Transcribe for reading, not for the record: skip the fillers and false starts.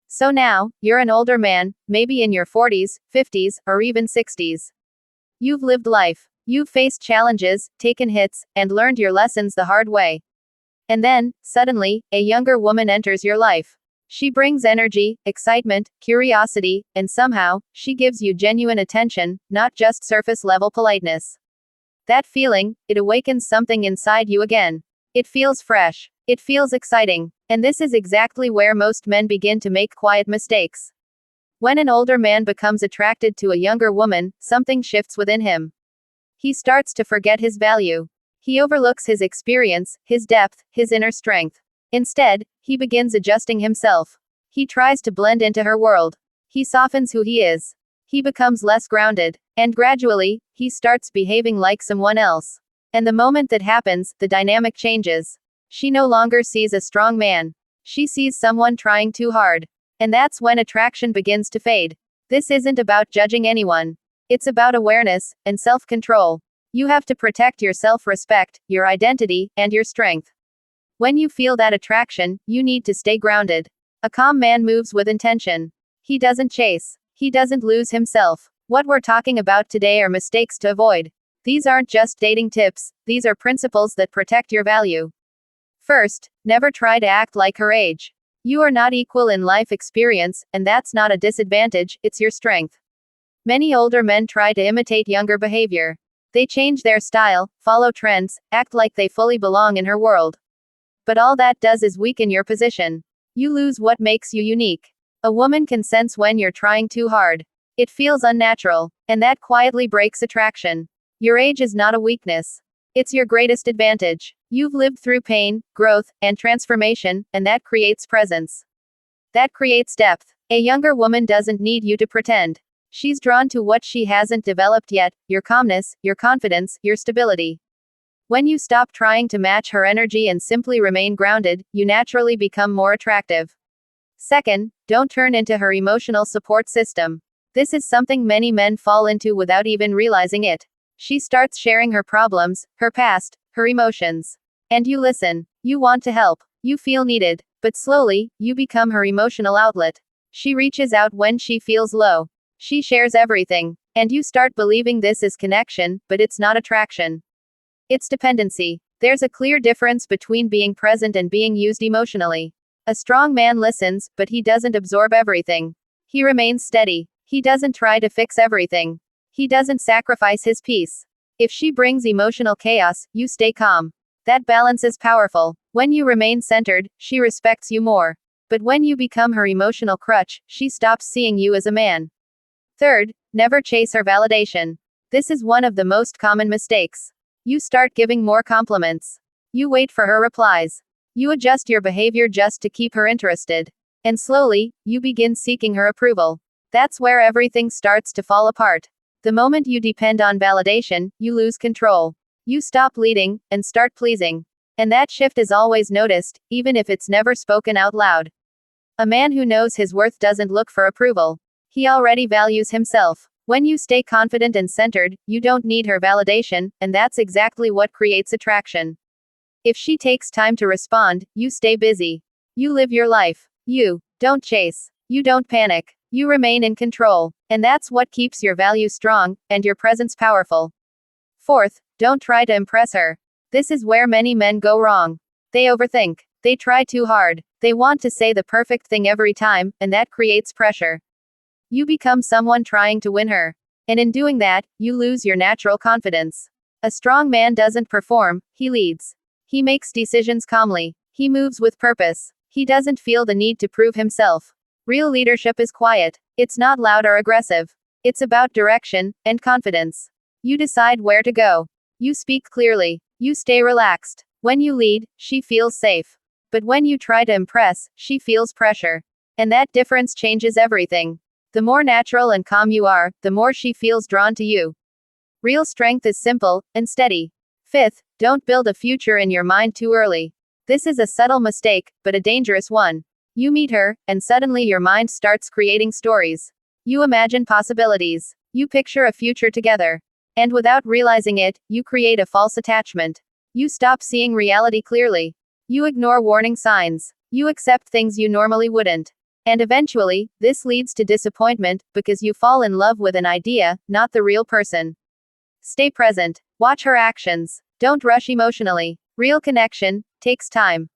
So now, you're an older man, maybe in your 40s, 50s, or even 60s. You've lived life. You've faced challenges, taken hits, and learned your lessons the hard way. And then, suddenly, a younger woman enters your life. She brings energy, excitement, curiosity, and somehow, she gives you genuine attention, not just surface level politeness. That feeling, it awakens something inside you again. It feels fresh. It feels exciting. And this is exactly where most men begin to make quiet mistakes. When an older man becomes attracted to a younger woman, something shifts within him. He starts to forget his value. He overlooks his experience, his depth, his inner strength. Instead, he begins adjusting himself. He tries to blend into her world. He softens who he is. He becomes less grounded. And gradually, he starts behaving like someone else. And the moment that happens, the dynamic changes. She no longer sees a strong man. She sees someone trying too hard. And that's when attraction begins to fade. This isn't about judging anyone. It's about awareness and self-control. You have to protect your self-respect, your identity, and your strength. When you feel that attraction, you need to stay grounded. A calm man moves with intention. He doesn't chase. He doesn't lose himself. What we're talking about today are mistakes to avoid. These aren't just dating tips, these are principles that protect your value. First, never try to act like her age. You are not equal in life experience, and that's not a disadvantage, it's your strength. Many older men try to imitate younger behavior. They change their style, follow trends, act like they fully belong in her world. But all that does is weaken your position. You lose what makes you unique. A woman can sense when you're trying too hard. It feels unnatural, and that quietly breaks attraction. Your age is not a weakness. It's your greatest advantage. You've lived through pain, growth, and transformation, and that creates presence. That creates depth. A younger woman doesn't need you to pretend. She's drawn to what she hasn't developed yet, your calmness, your confidence, your stability. When you stop trying to match her energy and simply remain grounded, you naturally become more attractive. Second, don't turn into her emotional support system. This is something many men fall into without even realizing it. She starts sharing her problems, her past, her emotions. And you listen. You want to help. You feel needed. But slowly, you become her emotional outlet. She reaches out when she feels low. She shares everything. And you start believing this is connection, but it's not attraction. It's dependency. There's a clear difference between being present and being used emotionally. A strong man listens, but he doesn't absorb everything. He remains steady. He doesn't try to fix everything. He doesn't sacrifice his peace. If she brings emotional chaos, you stay calm. That balance is powerful. When you remain centered, she respects you more. But when you become her emotional crutch, she stops seeing you as a man. Third, never chase her validation. This is one of the most common mistakes. You start giving more compliments. You wait for her replies. You adjust your behavior just to keep her interested. And slowly, you begin seeking her approval. That's where everything starts to fall apart. The moment you depend on validation, you lose control. You stop leading, and start pleasing. And that shift is always noticed, even if it's never spoken out loud. A man who knows his worth doesn't look for approval. He already values himself. When you stay confident and centered, you don't need her validation, and that's exactly what creates attraction. If she takes time to respond, you stay busy. You live your life. You don't chase. You don't panic. You remain in control. And that's what keeps your value strong, and your presence powerful. Fourth, don't try to impress her. This is where many men go wrong. They overthink. They try too hard. They want to say the perfect thing every time, and that creates pressure. You become someone trying to win her. And in doing that, you lose your natural confidence. A strong man doesn't perform, he leads. He makes decisions calmly. He moves with purpose. He doesn't feel the need to prove himself. Real leadership is quiet. It's not loud or aggressive. It's about direction and confidence. You decide where to go. You speak clearly. You stay relaxed. When you lead, she feels safe. But when you try to impress, she feels pressure. And that difference changes everything. The more natural and calm you are, the more she feels drawn to you. Real strength is simple and steady. Fifth, don't build a future in your mind too early. This is a subtle mistake, but a dangerous one. You meet her, and suddenly your mind starts creating stories. You imagine possibilities. You picture a future together. And without realizing it, you create a false attachment. You stop seeing reality clearly. You ignore warning signs. You accept things you normally wouldn't. And eventually, this leads to disappointment, because you fall in love with an idea, not the real person. Stay present. Watch her actions. Don't rush emotionally. Real connection takes time.